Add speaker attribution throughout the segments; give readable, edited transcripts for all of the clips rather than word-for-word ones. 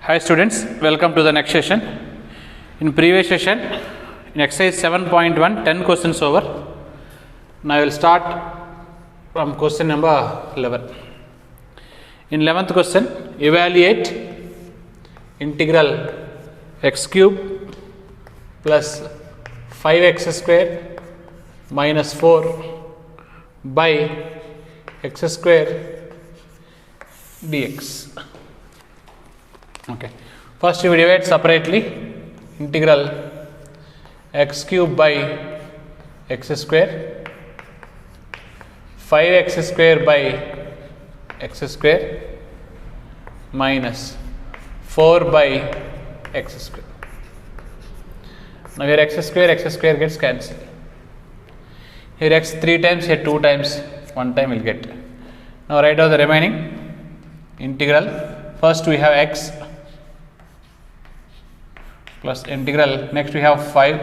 Speaker 1: Hi students, welcome to the next session. In previous session, in exercise 7.1, 10 questions over. Now I will start from question number 11. In 11th question, evaluate integral x cube plus 5x square minus 4 by x square dx. Okay. First we divide separately integral x cube by x square, 5x square by x square minus 4 by x square. Now here x square gets cancelled. Here x 3 times, here 2 times, 1 time will get. Now write down the remaining integral. First we have x plus integral, next we have 5,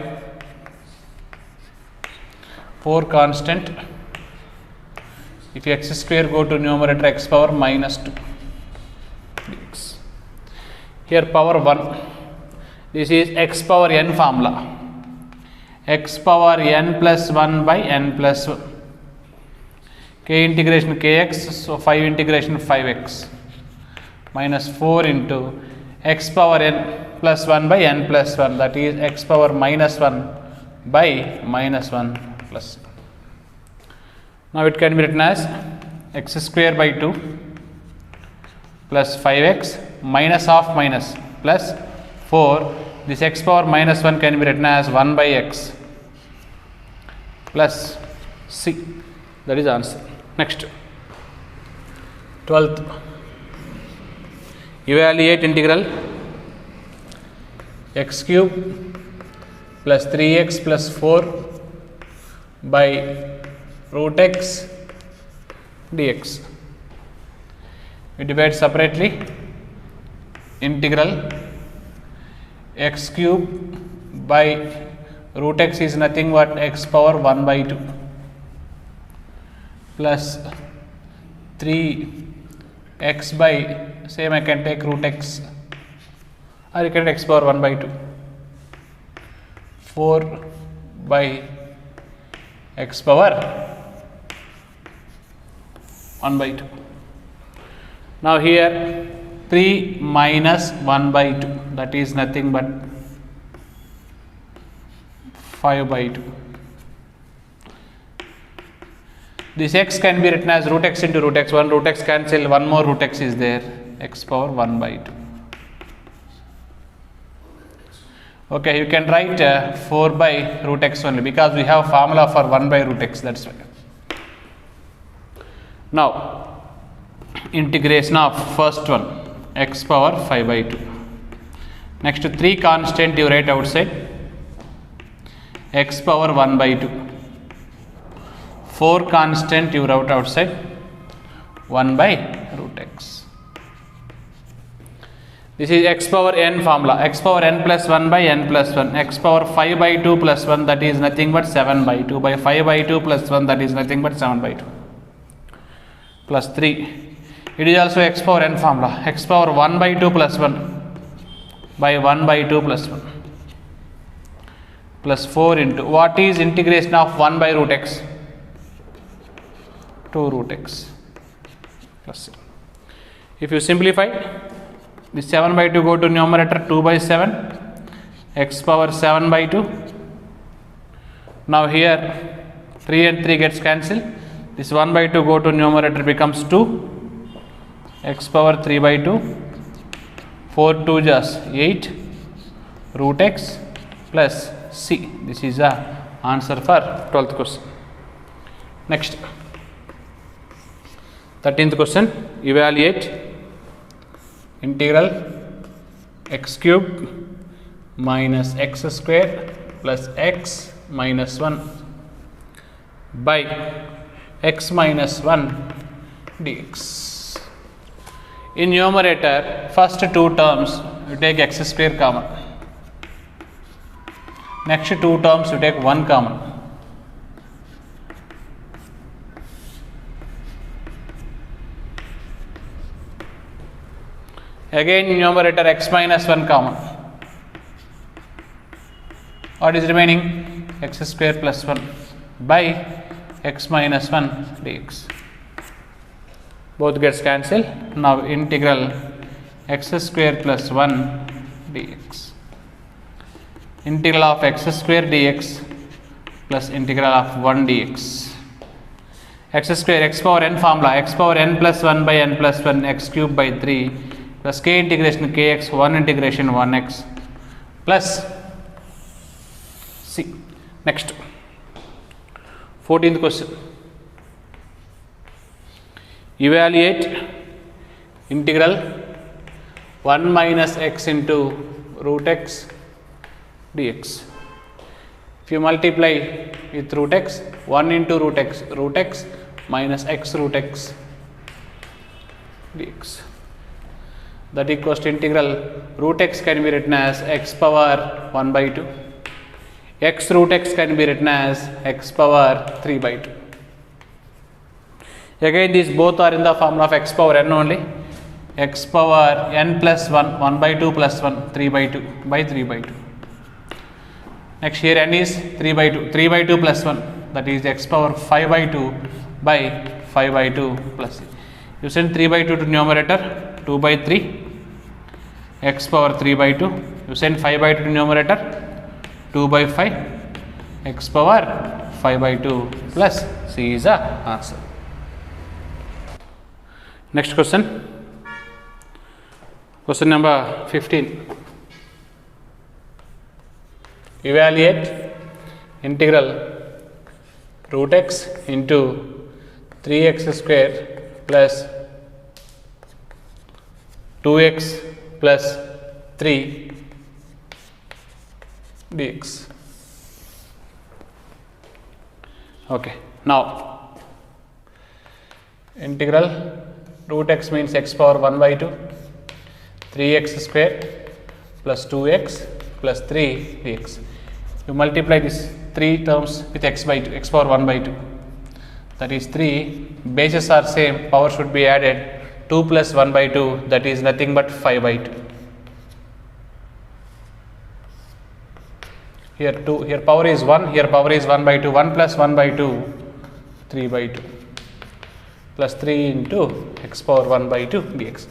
Speaker 1: 4 constant. If x square go to numerator, x power minus 2 dx. Here power 1, this is x power n formula, x power n plus 1 by n plus 1, k integration kx, so 5 integration 5x minus 4 into x power n plus 1 by n plus 1, that is x power minus 1 by minus 1 plus 1. Now it can be written as x square by 2 plus 5x minus of minus plus 4. This x power minus 1 can be written as 1 by x plus c. That is answer. Next, 12th, evaluate integral x cube plus 3x plus 4 by root x dx. We divide separately integral x cube by root x is nothing but x power 1 by 2 plus 3x by, same I can take root x, or you can take x power 1 by 2, 4 by x power 1 by 2. Now here 3 minus 1 by 2, that is nothing but 5 by 2. This x can be written as root x into root x, 1 root x cancel, 1 more root x is there, x power 1 by 2. Okay, you can write 4 by root x only, because we have formula for 1 by root x, that's why. Now, integration of first one, x power 5 by 2. Next, 3 constant you write outside, x power 1 by 2. 4 constant you write outside, 1 by root x. This is x power n formula, x power n plus 1 by n plus 1, x power 5 by 2 plus 1, that is nothing but 7 by 2, by 5 by 2 plus 1, that is nothing but 7 by 2, plus 3. It is also x power n formula, x power 1 by 2 plus 1 by 1 by 2 plus 1 plus 4 into, what is integration of 1 by root x? 2 root x plus c. If you simplify, this 7 by 2 go to numerator, 2 by 7, x power 7 by 2. Now here 3 and 3 gets cancelled, this 1 by 2 go to numerator, becomes 2, x power 3 by 2, 4 2 just 8, root x plus c. This is the answer for 12th question. Next, 13th question, evaluate integral x cube minus x square plus x minus 1 by x minus 1 dx. In numerator, first 2 terms you take x square common, next 2 terms you take 1 common, Again numerator x minus 1 common. What is remaining? X square plus 1 by x minus 1 dx. Both gets cancelled. Now integral x square plus 1 dx. Integral of x square dx plus integral of 1 dx. X square, x power n formula, x power n plus 1 by n plus 1, x cube by 3 plus k integration kx, 1 integration 1x plus c. Next, 14th question. Evaluate integral 1 minus x into root x dx. If you multiply with root x, 1 into root x minus x root x dx. That equals to integral root x can be written as x power 1 by 2. X root x can be written as x power 3 by 2. Again, these both are in the formula of x power n only. X power n plus 1, 1 by 2 plus 1, 3 by 2 by 3 by 2. Next, here n is 3 by 2, 3 by 2 plus 1, that is x power 5 by 2 by 5 by 2 plus c. You send 3 by 2 to numerator, 2 by 3, x power 3 by 2. You send 5 by 2 to numerator, 2 by 5, x power 5 by 2 plus c is the answer. Next question. Question number 15. Evaluate integral root x into 3x square plus 2x plus 3 dx. Okay. Now, integral root x means x power 1 by 2, 3x square plus 2x plus 3 dx. You multiply these 3 terms with x by 2, x power 1 by 2. That is 3. Bases are same, power should be added. 2 plus 1 by 2, that is nothing but 5 by 2. Here 2, here power is 1, here power is 1 by 2. 1 plus 1 by 2, 3 by 2 plus 3 into x power 1 by 2 dx.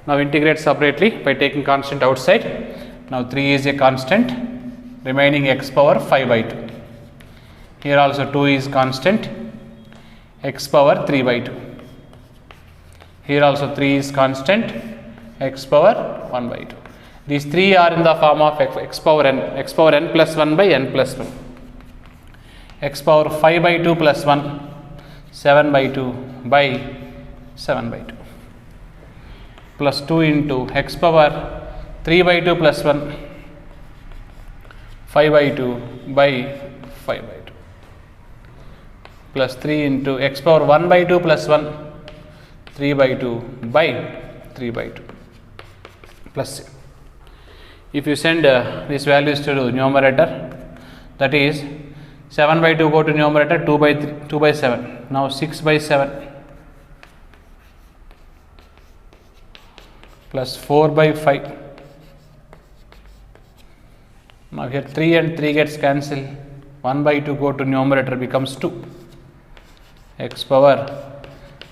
Speaker 1: Now integrate separately by taking constant outside. Now 3 is a constant, remaining x power 5 by 2. Here also 2 is constant, x power 3 by 2. Here also 3 is constant, x power 1 by 2. These 3 are in the form of x power n plus 1 by n plus 1. X power 5 by 2 plus 1, 7 by 2 by 7 by 2. Plus 2 into x power 3 by 2 plus 1, 5 by 2 by 5 by 2. Plus 3 into x power 1 by 2 plus 1, 3 by 2 by 3 by 2 plus c. If you send these values to the numerator, that is 7 by 2 go to numerator, 2 by 7. Now 6 by 7 plus 4 by 5. Now here 3 and 3 gets cancelled. 1 by 2 go to numerator, becomes 2. X power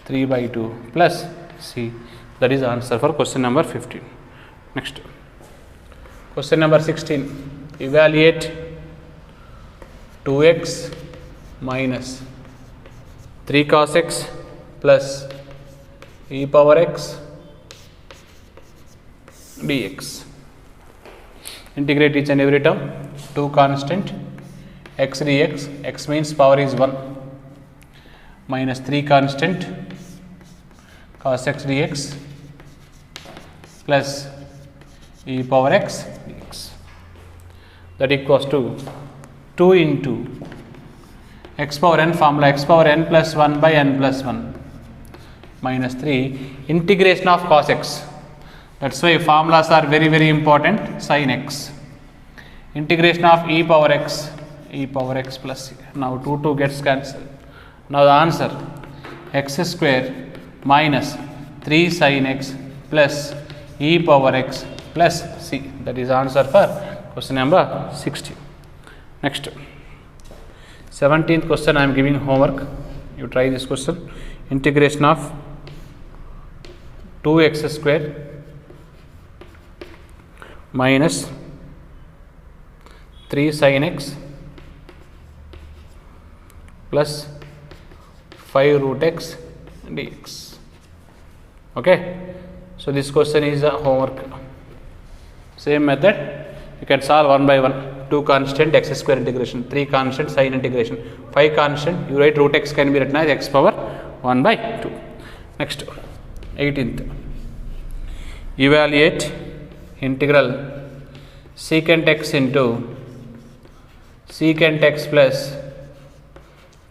Speaker 1: 3 by 2 plus c. That is the answer for question number 15. Next. Question number 16. Evaluate 2x minus 3 cos x plus e power x dx. Integrate each and every term. 2 constant, x dx, x means power is 1, minus 3 constant, cos x dx plus e power x dx. That equals to 2 into x power n formula, x power n plus 1 by n plus 1 minus 3 integration of cos x. That's why formulas are very, very important. Sin x. Integration of e power x plus c. Now 2 gets cancelled. Now the answer x square minus 3 sin x plus e power x plus c. That is answer for question number 60. Next, 17th question I am giving homework. You try this question. Integration of 2x square minus 3 sin x plus 5 root x dx. Okay. So this question is a homework. Same method. You can solve one by one. 2 constant x square integration, 3 constant sin integration, 5 constant. You write root x can be written as x power 1 by 2. Next, 18th. Evaluate integral secant x into secant x plus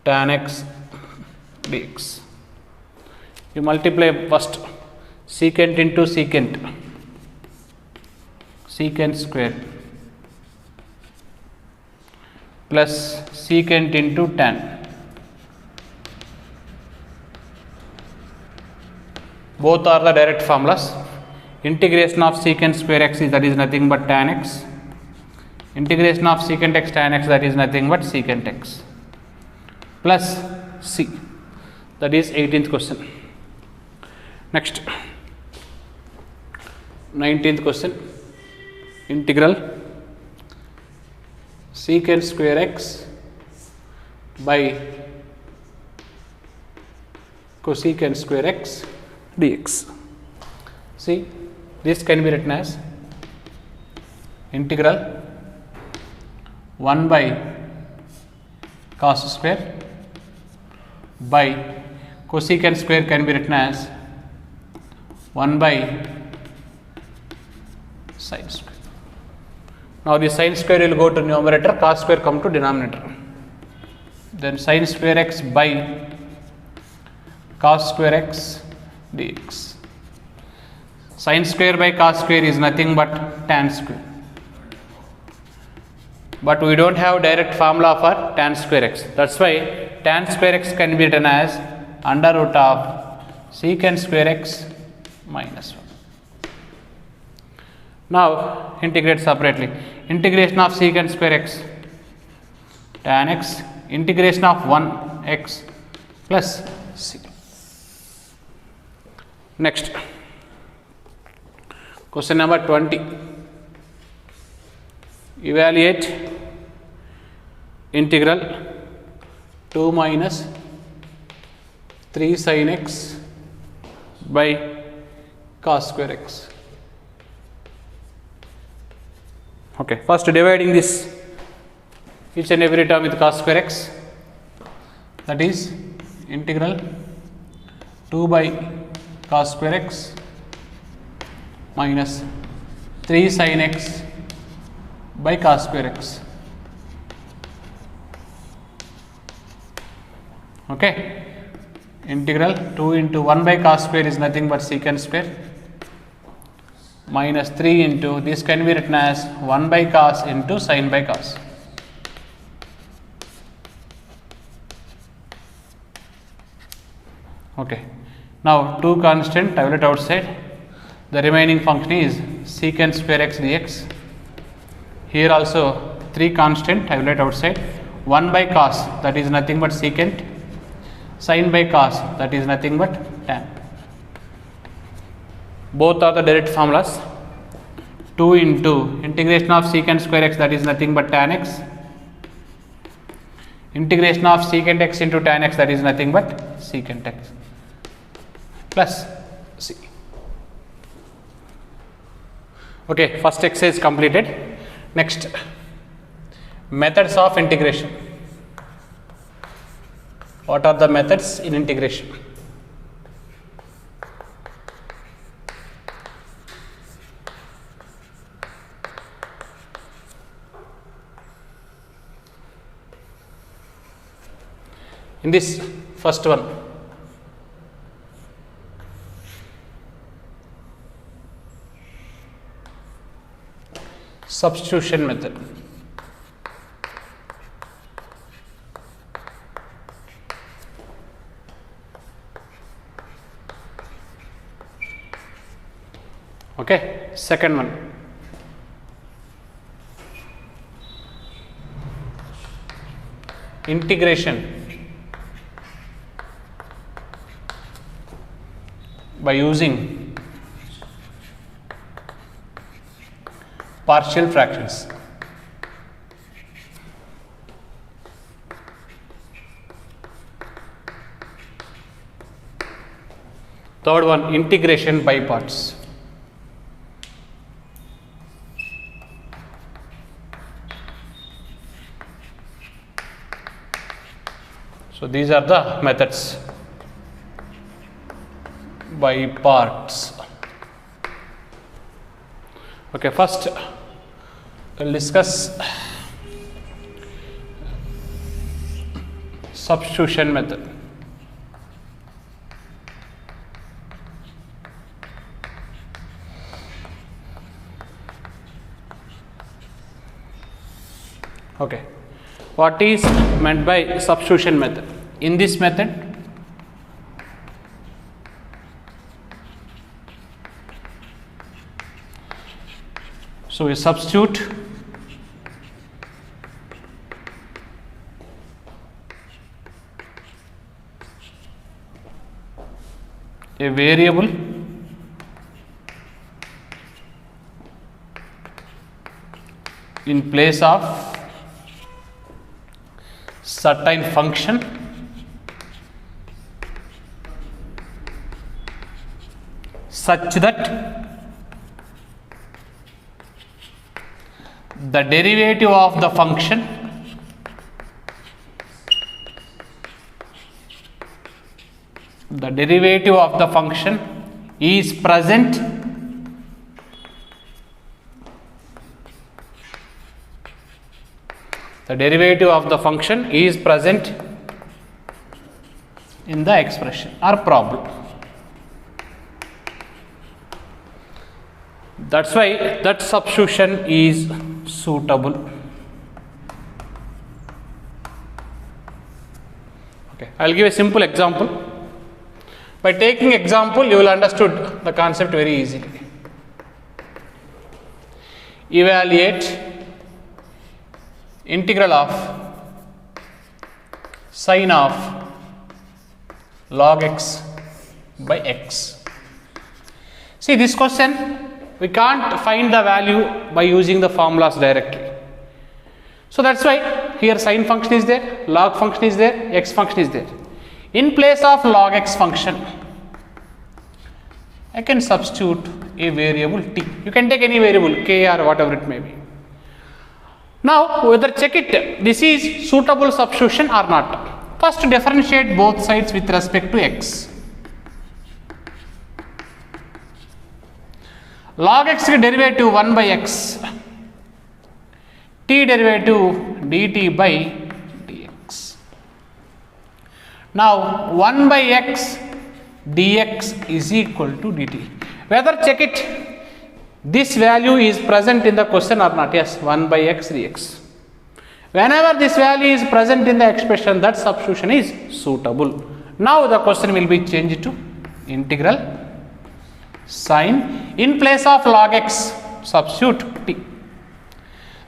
Speaker 1: tan x dx. You multiply first secant into secant, secant square plus secant into tan. Both are the direct formulas. Integration of secant square x is that is nothing but tan x. Integration of secant x tan x, that is nothing but secant x plus c. That is 18th question. Next, 19th question. Integral secant square x by cosecant square x dx. See, this can be written as integral 1 by cos square by cosecant square can be written as 1 by sin square. Now the sin square will go to numerator, cos square come to denominator. Then sin square x by cos square x dx. Sin square by cos square is nothing but tan square. But we don't have direct formula for tan square x. That's why tan square x can be written as under root of secant square x minus 1. Now integrate separately. Integration of secant square x tan x, integration of 1 x plus c. Next, question number 20. Evaluate integral 2 minus 3 sin x by cos square x. Okay, first dividing this each and every term with cos square x, that is integral 2 by cos square x minus 3 sin x by cos square x. Okay, integral 2 into 1 by cos square is nothing but secant square minus 3 into, this can be written as 1 by cos into sin by cos. Okay, now 2 constant I will write outside. The remaining function is secant square x dx. Here also 3 constant I will write outside. 1 by cos, that is nothing but secant, sin by cos, that is nothing but tan. Both are the direct formulas. 2 into integration of secant square x, that is nothing but tan x. Integration of secant x into tan x, that is nothing but secant x plus c. Okay, first exercise completed. Next, methods of integration. What are the methods in integration? In this first one, substitution method. Okay, second one. Integration by using partial fractions. Third one, integration by parts. So these are the methods by parts. Okay, first we'll discuss substitution method. Okay, what is meant by substitution method? In this method, so we substitute a variable in place of certain function such that the derivative of the function is present in the expression or problem. That's why that substitution is suitable. Okay, I'll give a simple example. By taking example, you will understood the concept very easily. Evaluate integral of sine of log x by x. See, this question we can't find the value by using the formulas directly. So that's why here sine function is there, log function is there, x function is there. In place of log x function, I can substitute a variable t. You can take any variable k or whatever it may be. Now whether check it, this is suitable substitution or not. First differentiate both sides with respect to x. Log x derivative 1 by x, t derivative dt by dx. Now 1 by x dx is equal to dt. Whether check it, this value is present in the question or not. Yes, 1 by x dx. Whenever this value is present in the expression, that substitution is suitable. Now the question will be changed to integral sine, in place of log x substitute t.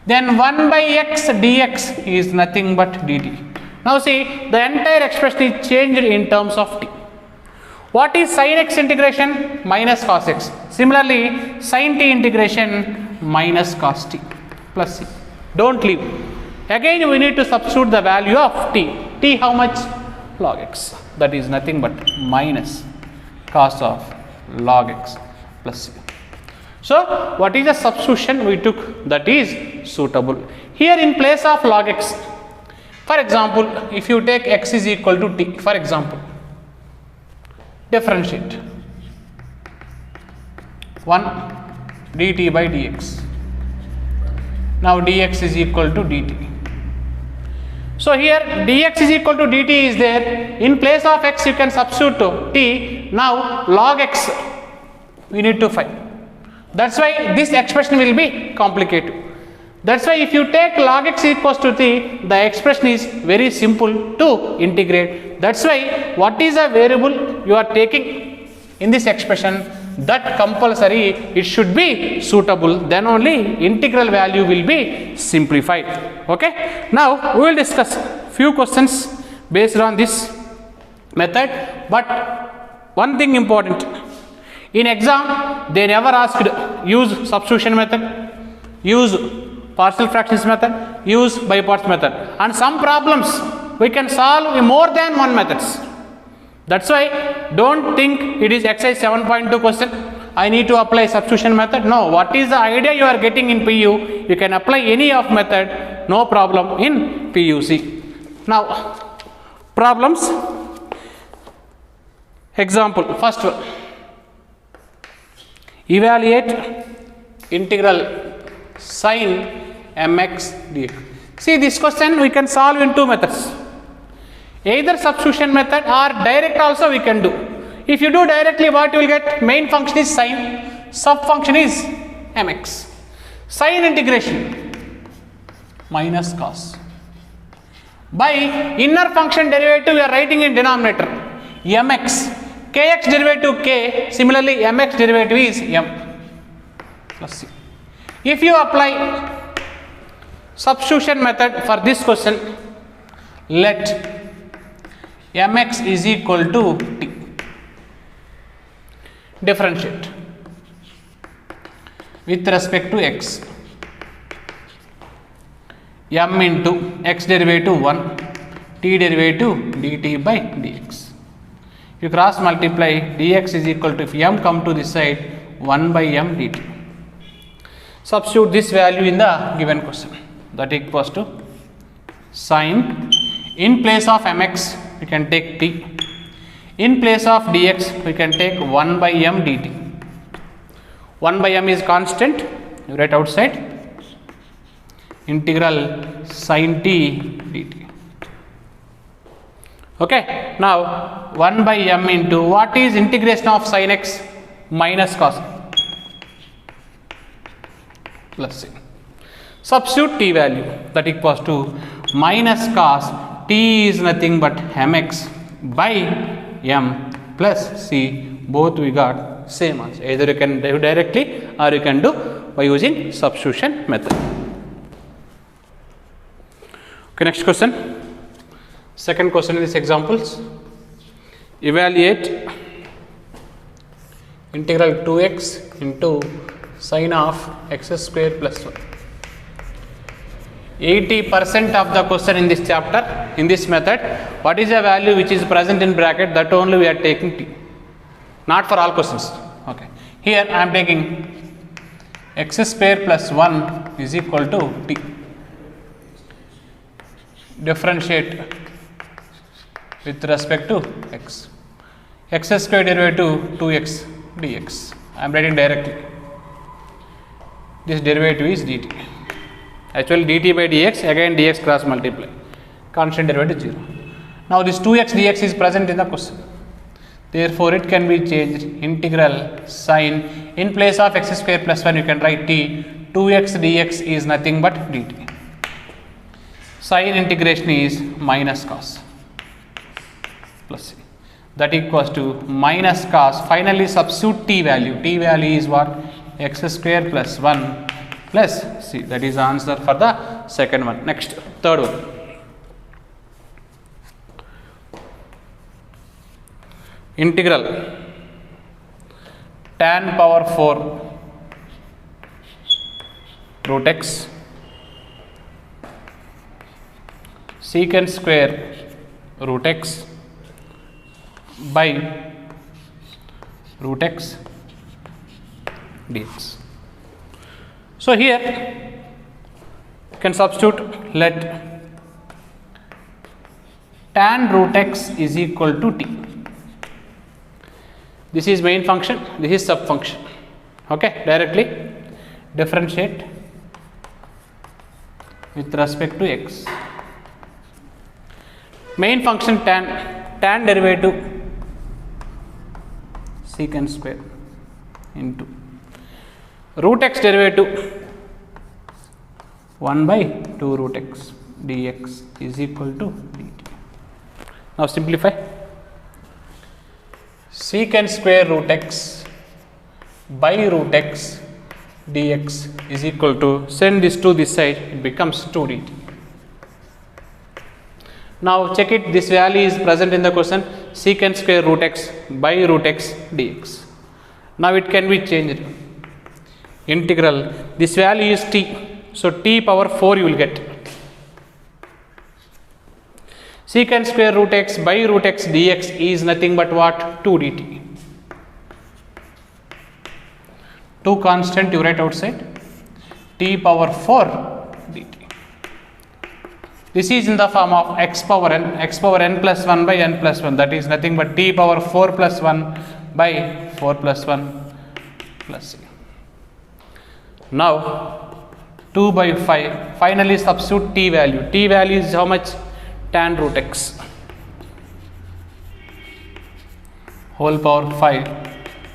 Speaker 1: Then 1 by x dx is nothing but dt. Now see, the entire expression is changed in terms of t. What is sin x integration? Minus cos x. Similarly, sin t integration minus cos t plus c. Don't leave. Again we need to substitute the value of t. T how much? Log x. That is nothing but minus cos of log x plus c. So what is the substitution we took that is suitable? Here in place of log x, for example, if you take x is equal to t, for example, differentiate 1 dt by dx. Now dx is equal to dt. So here dx is equal to dt is there. In place of x you can substitute to t. Now log x we need to find. That's why this expression will be complicated. That's why if you take log x equals to t, the expression is very simple to integrate. That's why what is a variable you are taking in this expression, that compulsory it should be suitable, then only integral value will be simplified. Okay, now we will discuss few questions based on this method, but one thing important, in exam they never asked use substitution method, use partial fractions method, use by parts method, and some problems we can solve in more than one methods. That's why don't think it is exercise 7.2 question, I need to apply substitution method. No, what is the idea you are getting in PU, you can apply any of method, no problem in PUC. Now problems, example, first one, evaluate integral sin mx dx. See, this question we can solve in two methods, either substitution method or direct also we can do. If you do directly, what you will get, main function is sin, sub function is mx, sin integration minus cos, by inner function derivative we are writing in denominator mx, kx derivative k, similarly mx derivative is m plus c. If you apply substitution method for this question, let mx is equal to t, differentiate with respect to x, m into x derivative 1, t derivative dt by dx. You cross multiply, dx is equal to, if m come to this side, 1 by m dt. Substitute this value in the given question, that equals to sin, in place of mx we can take t, in place of dx we can take 1 by m dt. 1 by m is constant, you write outside, integral sin t dt. Okay, now 1 by m into, what is integration of sin x, minus cos plus c. Substitute t value, that equals to minus cos t is nothing but mx by m plus c, both we got same answer. Either you can do directly or you can do by using substitution method. Okay, next question, second question in this examples, evaluate integral 2x into sin of x square plus 1. 80% of the question in this chapter, in this method, what is the value which is present in bracket, that only we are taking t, not for all questions. Okay, here I am taking x square plus 1 is equal to t, differentiate with respect to x, x square derivative 2x dx, I am writing directly, this derivative is dt. Actually dt by dx, again dx cross multiply, constant derivative 0. Now this 2x dx is present in the question, therefore it can be changed, integral sin, in place of x square plus 1 you can write t, 2x dx is nothing but dt, sin integration is minus cos plus c, that equals to minus cos, finally substitute t value is what, x square plus 1 plus c, that is the answer for the second one. Next, third one, integral tan power 4 root x secant square root x by root x dx. So here you can substitute, let tan root x is equal to t. This is main function, this is sub function. Okay, directly differentiate with respect to x. Main function tan derivative secant square into root x derivative 1 by 2 root x dx is equal to dt. Now simplify, secant square root x by root x dx is equal to, send this to this side, it becomes 2 dt. Now check it, this value is present in the question, secant square root x by root x dx. Now it can be changed. Integral, this value is t, so t power 4 you will get. Secant square root x by root x dx is nothing but what? 2 dt. 2 constant you write outside, t power 4 dt. This is in the form of x power n plus 1 by n plus 1, that is nothing but t power 4 plus 1 by 4 plus 1 plus c. Now 2 by 5, finally substitute t value. T value is how much? Tan root x whole power 5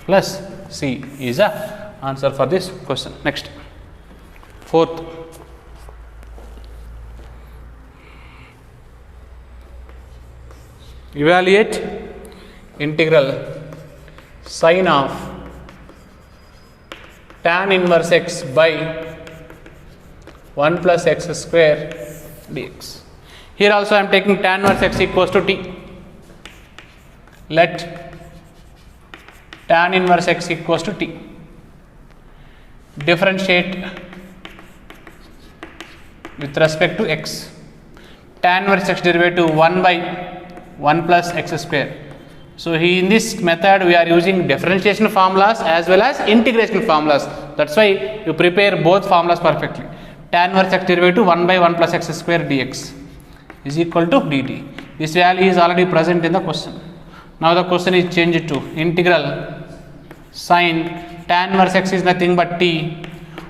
Speaker 1: plus c is a answer for this question. Next, fourth, evaluate integral sine of tan inverse x by 1 plus x square dx. Here also I am taking tan inverse x equals to t. Let tan inverse x equals to t. Differentiate with respect to x. Tan inverse x derivative 1 by 1 plus x square. So in this method we are using differentiation formulas as well as integration formulas. That's why you prepare both formulas perfectly. Tan inverse x derivative 1 by 1 plus x square dx is equal to dt. This value is already present in the question. Now the question is changed to integral sine tan inverse x is nothing but t,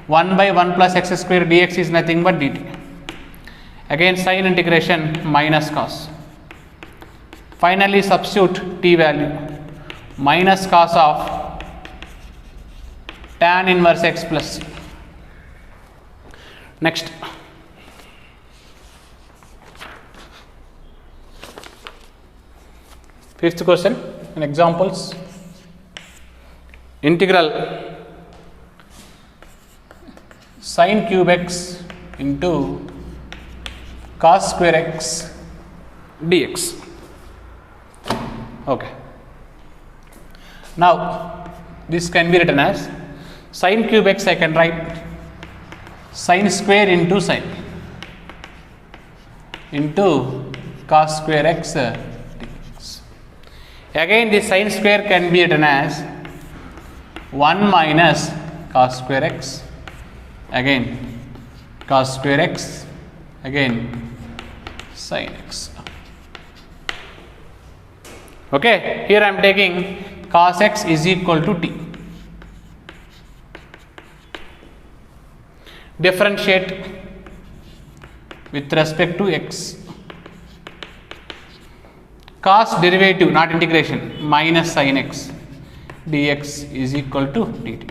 Speaker 1: 1 by 1 plus x square dx is nothing but dt. Again sine integration minus cos. Finally substitute t value, minus cos of tan inverse x plus c. Next, fifth question in examples, integral sin cube x into cos square x dx. Okay. Now this can be written as sin cube x, I can write sin square into sin into cos square x dx. Again this sin square can be written as 1 minus cos square x, again cos square x, again sin x. Okay, here I am taking cos x is equal to t. Differentiate with respect to x. Cos derivative, not integration, minus sin x dx is equal to dt.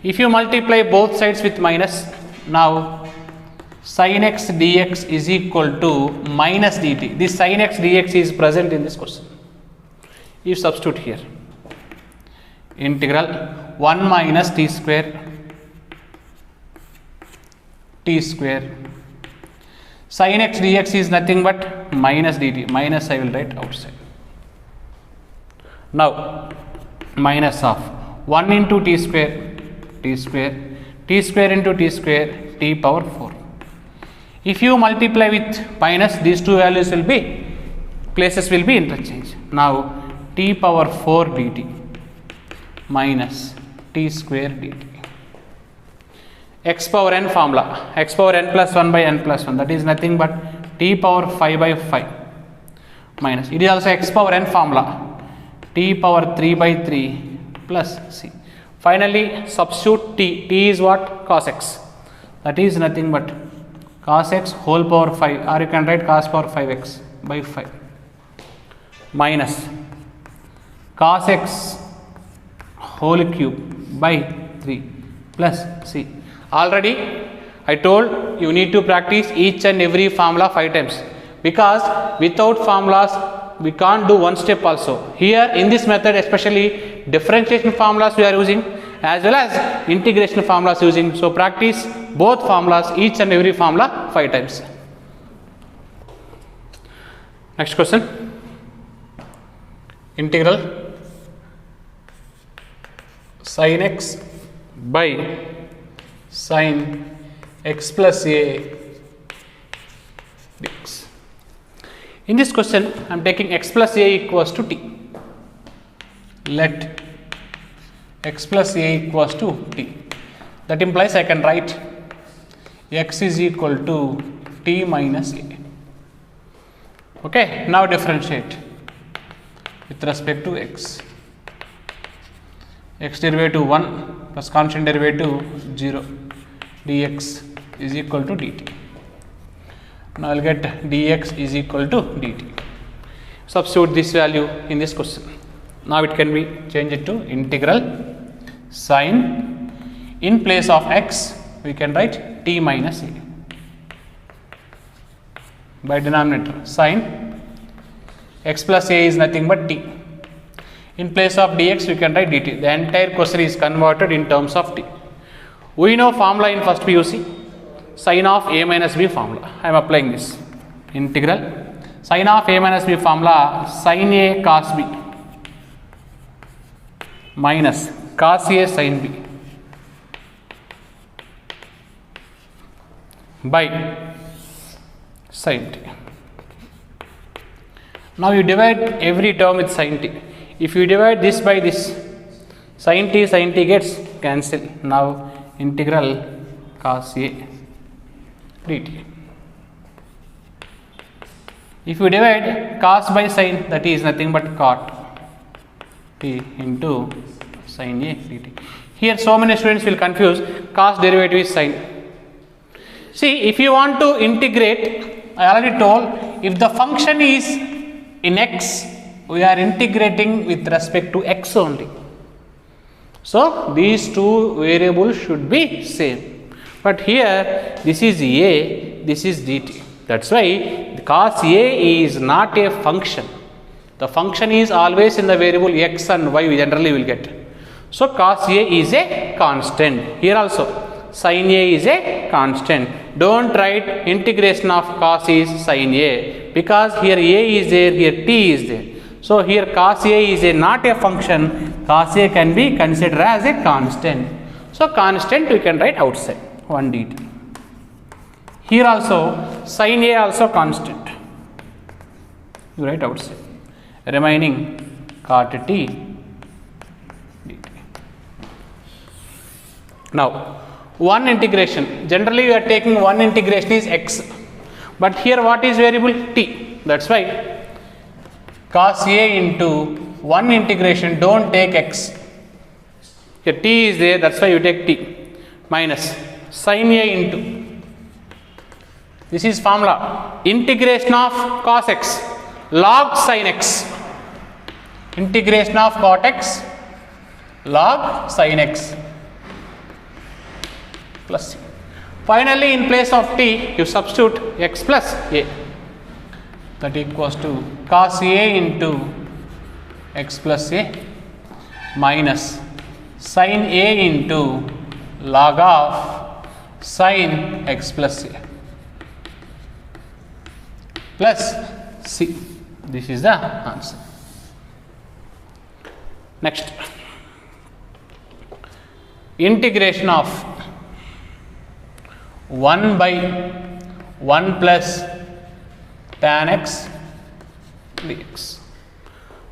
Speaker 1: If you multiply both sides with minus, now sin x dx is equal to minus dt. This sin x dx is present in this question. You substitute here, integral 1 minus t square sin x dx is nothing but minus dt, minus I will write outside. Now minus of 1 into t square into t square t power 4. If you multiply with minus, these two values will be, places will be interchanged. Now t power 4 dt minus t square dt. X power n formula, x power n plus 1 by n plus 1, that is nothing but t power 5 by 5 minus, it is also x power n formula, t power 3 by 3 plus c. Finally substitute t is what? Cos x, that is nothing but cos x whole power 5, or you can write cos power 5x by 5 minus cos x whole cube by 3 plus c. Already I told you need to practice each and every formula 5 times, because without formulas we can't do one step also. Here in this method especially differentiation formulas we are using, as well as integration formulas using. So practice both formulas, each and every formula 5 times. Next question. Integral sin x by sin x plus a dx. In this question, I am taking x plus a equals to t. Let x plus a equals to t. That implies I can write x is equal to t minus a. Okay, now differentiate with respect to x. X derivative 1 plus constant derivative 0 dx is equal to dt. Now I will get dx is equal to dt. Substitute this value in this question. Now it can be changed to integral sin, in place of x we can write t minus a by denominator. Sin x plus a is nothing but t. In place of dx we can write dt. The entire question is converted in terms of t. We know formula in first PUC, sin of a minus b formula. I am applying this. Integral sin of a minus b formula, sin a cos b minus cos a sin b by sin t. Now you divide every term with sin t. If you divide this by this, sin t gets cancelled. Now integral cos a dt. If you divide cos by sin, that is nothing but cot t into sin a dt. Here so many students will confuse cos derivative is sin. See, if you want to integrate, I already told, if the function is in x, we are integrating with respect to x only. So these two variables should be same. But here this is a, this is dt. That's why cos a is not a function. The function is always in the variable x and y, we generally will get. So cos a is a constant. Here also sin a is a constant. Don't write integration of cos is sin a, because here a is there, here t is there. So here cos a is not a function, cos a can be considered as a constant. So constant we can write outside 1 dt. Here also sin a also constant, you write outside, remaining cot t dt. Now one integration, generally we are taking one integration is x, but here what is variable t. That's why cos a into one integration, don't take x. Here t is there, that's why you take t, minus sin a into, this is formula, integration of cos x log sin x, integration of cot x log sin x plus c. Finally in place of t you substitute x plus a, that equals to cos a into x plus a minus sin a into log of sin x plus a plus c. This is the answer. Next, integration of 1 by 1 plus tan x dx.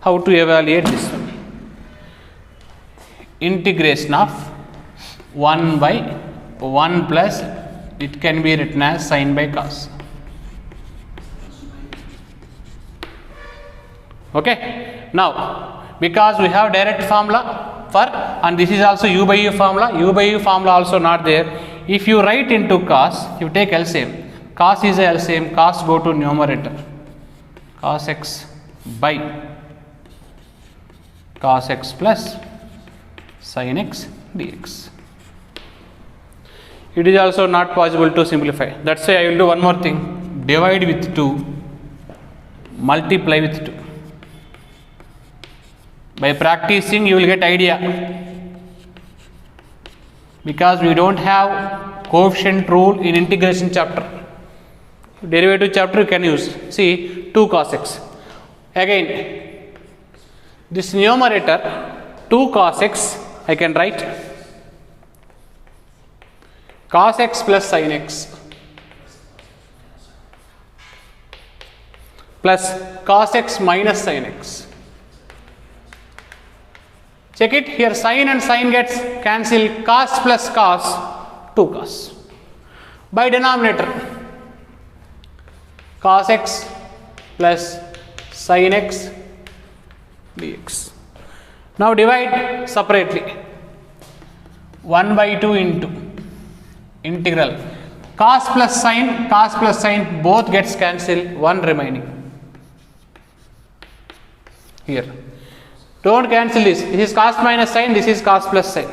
Speaker 1: How to evaluate this one? Integration of 1 by 1 plus, it can be written as sin by cos. Okay. Now because we have direct formula for, and this is also u by u formula, u by u formula also not there. If you write into cos, you take LCM, cos is a LCM, cos go to numerator, cos x by cos x plus sin x dx. It is also not possible to simplify. That's why I will do one more thing, divide with 2, multiply with 2. By practicing you will get idea. because we don't have coefficient rule in integration chapter. Derivative chapter you can use. See 2 cos x. Again, this numerator 2 cos x I can write cos x plus sin x plus cos x minus sin x. Check it here, sin and sin gets cancelled, cos plus cos 2 cos. By denominator cos x plus sin x dx. Now divide separately. 1 by 2 into integral cos plus sin both gets cancelled, 1 remaining. Here don't cancel this. This is cos minus sin, this is cos plus sin.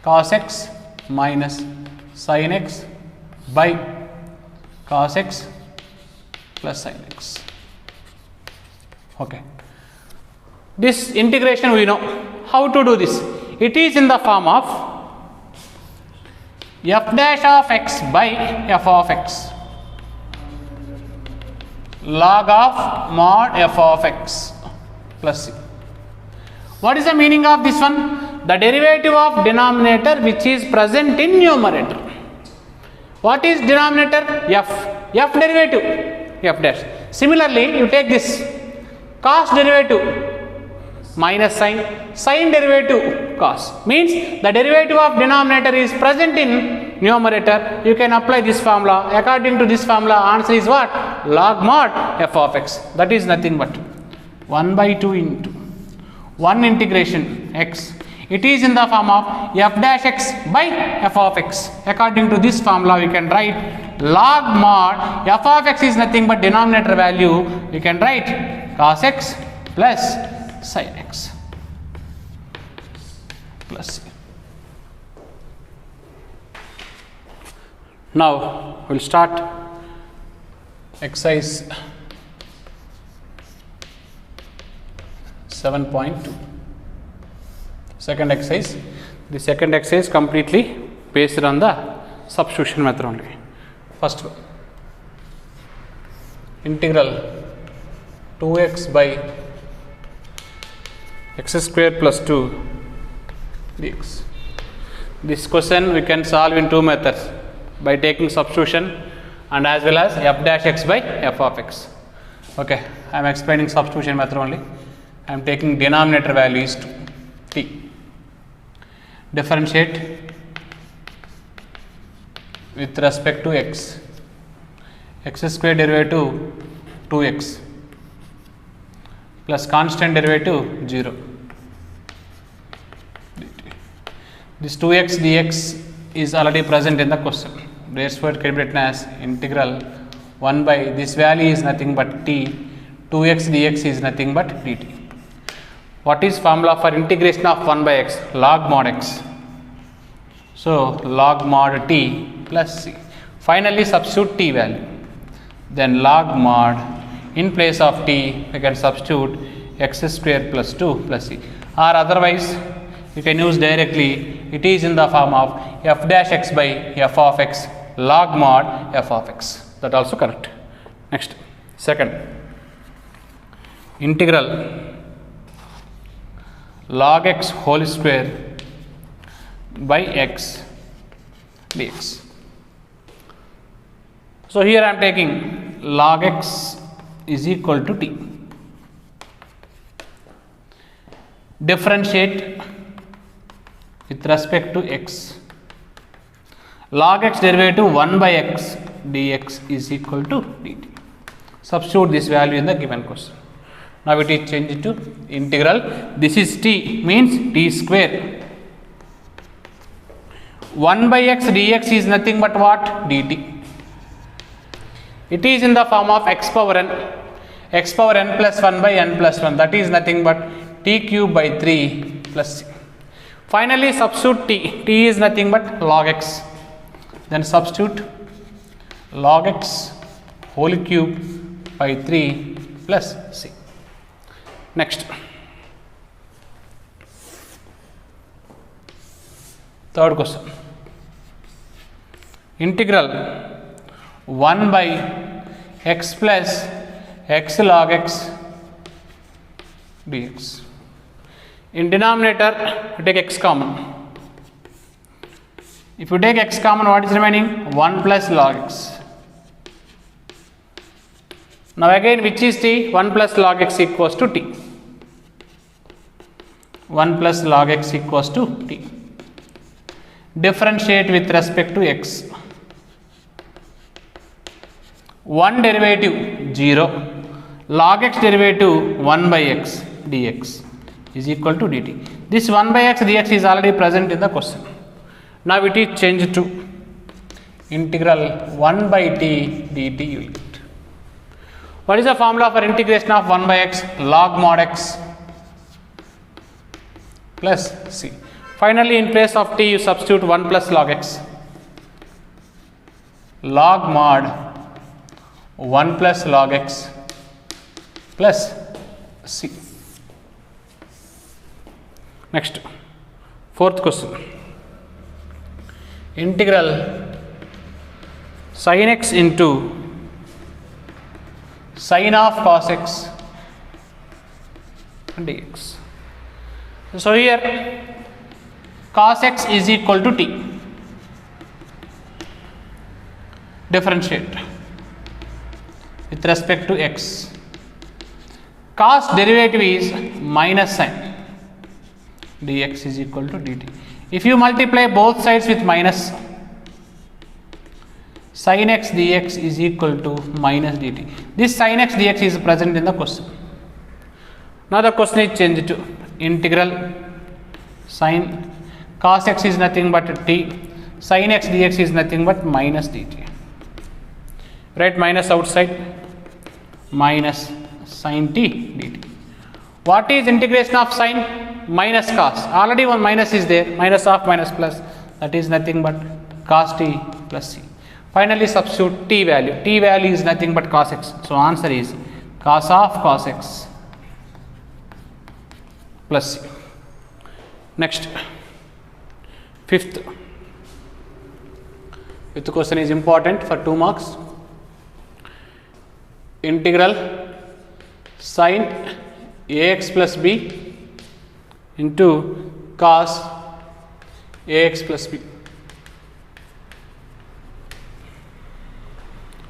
Speaker 1: Cos x minus sin x by cos x plus sin x. Okay. This integration we know. How to do this? It is in the form of f dash of x by f of x log of mod f of x plus c. What is the meaning of this one? The derivative of denominator which is present in numerator. What is denominator? F derivative, f dash. Similarly, you take this cos derivative minus sin derivative cos, means the derivative of denominator is present in numerator. You can apply this formula. According to this formula, answer is what? Log mod f of x. That is nothing but 1 by 2 into 1 integration x. It is in the form of f dash x by f of x. According to this formula, we can write log mod f of x is nothing but denominator value. We can write cos x plus sin x plus c. Now we'll start exercise 7.2. Second exercise. The second exercise completely based on the substitution method only. First one, integral 2x by x square plus 2 dx. This question we can solve in two methods, by taking substitution and as well as f dash x by f of x. Okay, I am explaining substitution method only. I am taking denominator values to t. Differentiate with respect to x. X square derivative 2x plus constant derivative 0. This 2x dx is already present in the question. Therefore, it can be written as integral 1 by this value is nothing but t, 2x dx is nothing but dt. What is formula for integration of 1 by x? Log mod x. So, log mod t plus c. Finally, substitute t value. Then log mod, in place of t, we can substitute x square plus 2 plus c. Or otherwise, you can use directly, it is in the form of f dash x by f of x log mod f of x. That also correct. Next, second, integral log x whole square by x dx. So here I am taking log x is equal to t. Differentiate with respect to x. Log x derivative 1 by x dx is equal to dt. Substitute this value in the given question. Now it is changed to integral. This is t, means t square. 1 by x dx is nothing but what? Dt. It is in the form of x power n plus 1 by n plus 1. That is nothing but t cube by 3 plus c. Finally, substitute t. T is nothing but log x. Then substitute log x whole cube by 3 plus c. Next, Third question. Integral 1 by x plus x log x dx. In denominator, you take x common. If you take x common, what is remaining? 1 plus log x. Now again, which is t? 1 plus log x equals to t. 1 plus log x equals to t. Differentiate with respect to x. 1 derivative 0, log x derivative 1 by x dx is equal to dt. This 1 by x dx is already present in the question. Now it is changed to integral 1 by t dt you will get. What is the formula for integration of 1 by x? Log mod x plus c. Finally, in place of t, you substitute 1 plus log x. Log mod 1 plus log x plus c. Next, fourth question. Integral sin x into sin of cos x dx. So here cos x is equal to t. Differentiate with respect to x. Cos derivative is minus sin dx is equal to dt. If you multiply both sides with minus, sin x dx is equal to minus dt. This sin x dx is present in the question. Now the question is changed to integral sin cos x is nothing but t, sin x dx is nothing but minus dt. Write minus outside, minus sin t dt. What is integration of sin? Minus cos. Already one minus is there, minus of minus plus, that is nothing but cos t plus c. Finally substitute t value. T value is nothing but cos x. So answer is cos of cos x plus c. Next, fifth question is important for 2 marks. Integral sin ax plus b into cos ax plus b.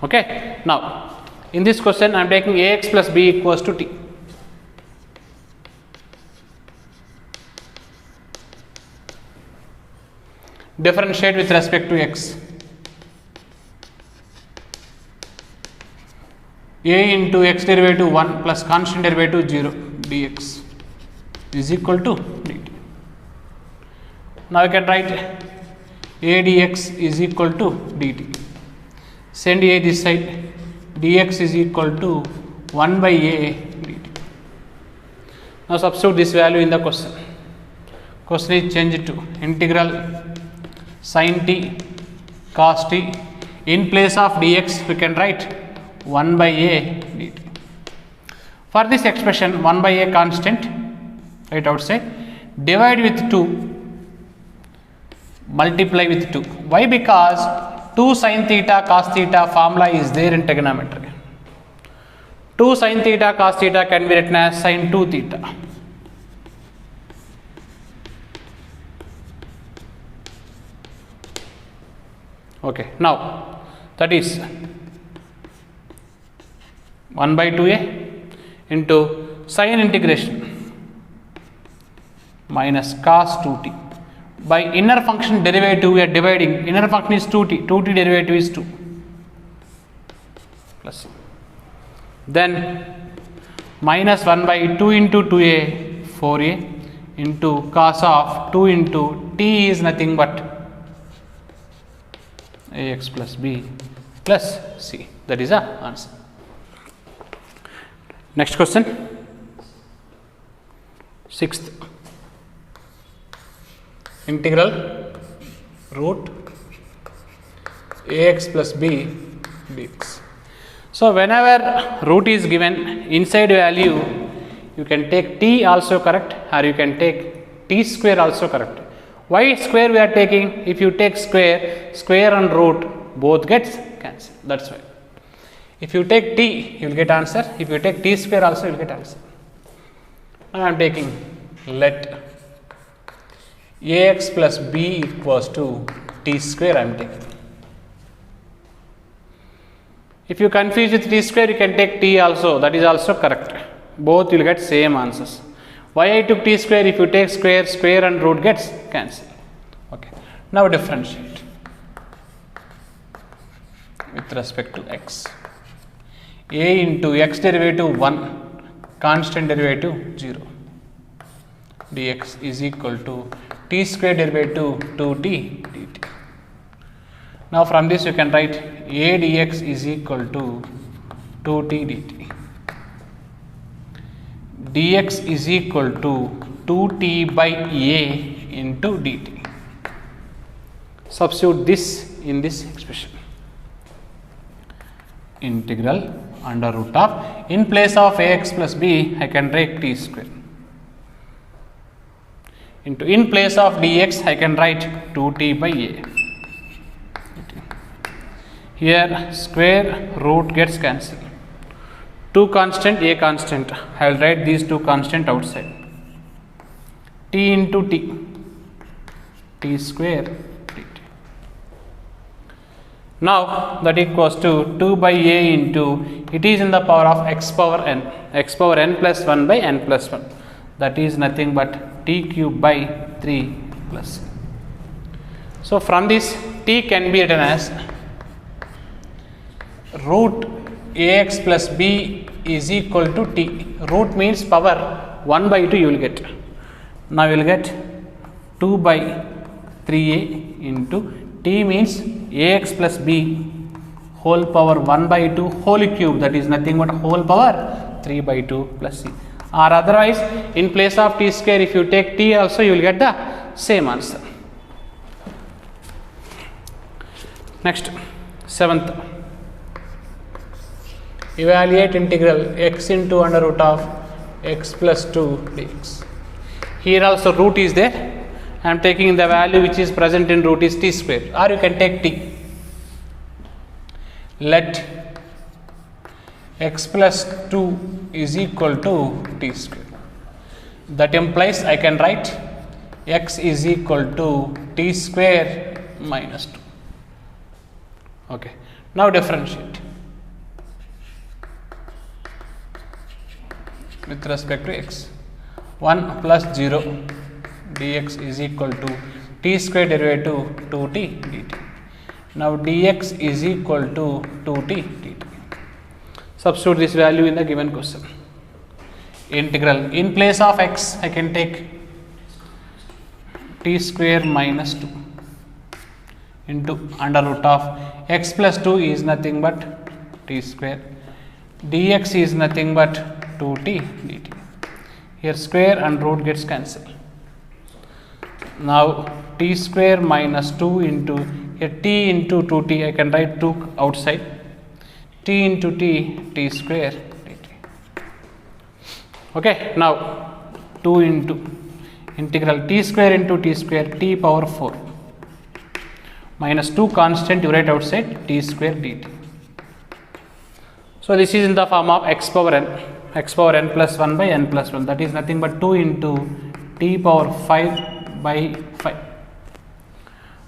Speaker 1: Okay. Now, in this question, I am taking ax plus b equals to t. Differentiate with respect to x. A into x derivative 1 plus constant derivative 0 dx is equal to dt. Now you can write a dx is equal to dt. Send a this side, dx is equal to 1 by a dt. Now substitute this value in the question. Question is changed to integral sin t cos t. In place of dx we can write 1 by a dt. For this expression 1 by a constant, right outside, divide with 2, multiply with 2. Why? Because 2 sin theta cos theta formula is there in trigonometry. 2 sin theta cos theta can be written as sin 2 theta. Okay, now that is 1 by 2a into sin integration minus cos 2t. By inner function derivative we are dividing, inner function is 2t, 2t derivative is 2 plus. Then minus 1 by 2 into 2a 4a into cos of 2 into t is nothing but ax plus b plus c. That is the answer. Next question, 6th. Integral root ax plus b dx. So whenever root is given, inside value you can take t also correct, or you can take t square also correct. Why square we are taking? If you take square, square and root both gets cancelled. That's why. If you take t, you will get answer. If you take t square also, you will get answer. Now I am taking let ax plus b equals to t square I am taking. If you confuse with t square, you can take t also. That is also correct. Both you will get same answers. Why I took t square? If you take square, square and root gets cancelled. Okay. Now differentiate with respect to x. A into x derivative 1, constant derivative 0. Dx is equal to t square derivative 2t dt. Now from this you can write a dx is equal to 2t dt. Dx is equal to 2t by a into dt. Substitute this in this expression. Integral under root of, in place of ax plus b, I can write t square. Into, in place of dx, I can write 2t by a. Here square root gets cancelled. 2 constant, a constant. I will write these 2 constant outside. T into t, t square dt. Now that equals to 2 by a into, it is in the power of x power n plus 1 by n plus 1. That is nothing but t cube by 3 plus. So from this, t can be written as root ax plus b is equal to t. Root means power 1 by 2 you will get. Now you will get 2 by 3a into t means ax plus b whole power 1 by 2 whole cube, that is nothing but whole power 3 by 2 plus c. Or otherwise, in place of t square, if you take t also, you will get the same answer. Next, 7th. Evaluate integral x into under root of x plus 2 dx. Here also root is there. I am taking the value which is present in root is t square, or you can take t. Let x plus 2 is equal to t square. That implies I can write x is equal to t square minus 2. Okay. Now differentiate with respect to x. 1 plus 0 dx is equal to t square derivative 2t dt. Now dx is equal to 2t dt. Substitute this value in the given question. Integral, in place of x, I can take t square minus 2 into under root of x plus 2 is nothing but t square. Dx is nothing but 2t dt. Here square and root gets cancelled. Now t square minus 2 into here t into 2t, I can write 2 outside. T into t square dt. Okay, now 2 into integral t square into t square t power 4 minus 2 constant you write outside t square dt. So this is in the form of x power n plus 1 by n plus 1, that is nothing but 2 into t power 5 by 5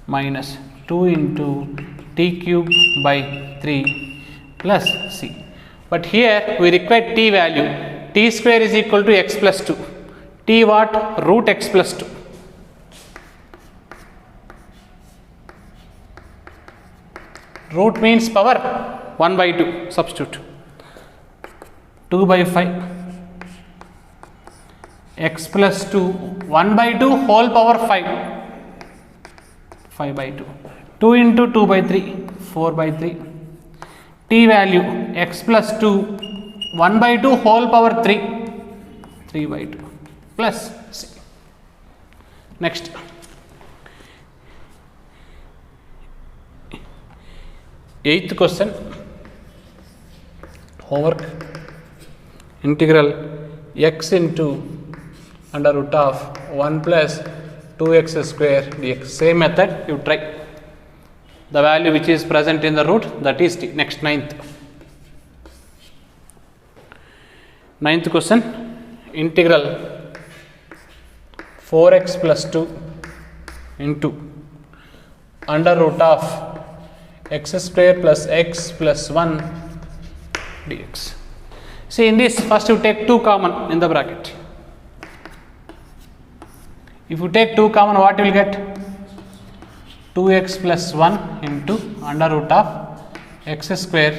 Speaker 1: minus 2 into t cube by 3 plus c. But here we require t value. T square is equal to x plus 2. T what? Root x plus 2. Root means power 1 by 2. Substitute 2 by 5 x plus 2 1 by 2 whole power 5 by 2. 2 into 2 by 3 4 by 3. T value x plus 2 1 by 2 whole power 3 by 2 plus c. Next, eighth question, homework. Integral x into under root of 1 plus 2x square dx. Same method you try. The value which is present in the root, that is t. Next, ninth question, integral 4x plus 2 into under root of x square plus x plus 1 dx. See, in this, first you take 2 common in the bracket. If you take 2 common, what you will get? 2x plus 1 into under root of x square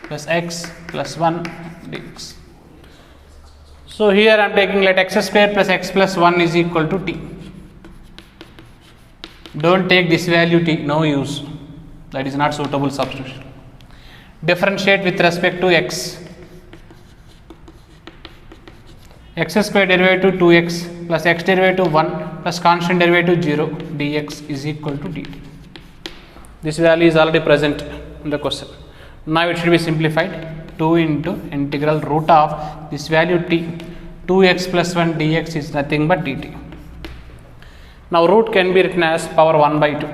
Speaker 1: plus x plus 1 dx. So here I am taking, let x square plus x plus 1 is equal to t. Don't take this value t, no use. That is not suitable substitution. Differentiate with respect to x. X square derivative 2x plus x derivative 1 plus constant derivative 0 dx is equal to dt. This value is already present in the question. Now it should be simplified. 2 into integral root of this value t, 2x plus 1 dx is nothing but dt. Now root can be written as power 1 by 2.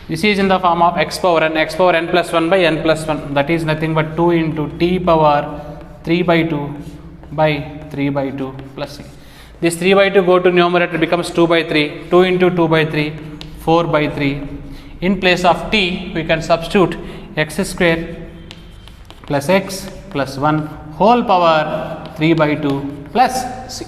Speaker 1: This is in the form of x power n plus 1 by n plus 1, that is nothing but 2 into t power 3 by 2 by 3 by 2 plus c. This 3 by 2 go to numerator, becomes 2 by 3, 2 into 2 by 3, 4 by 3. In place of t, we can substitute x square plus x plus 1 whole power 3 by 2 plus c.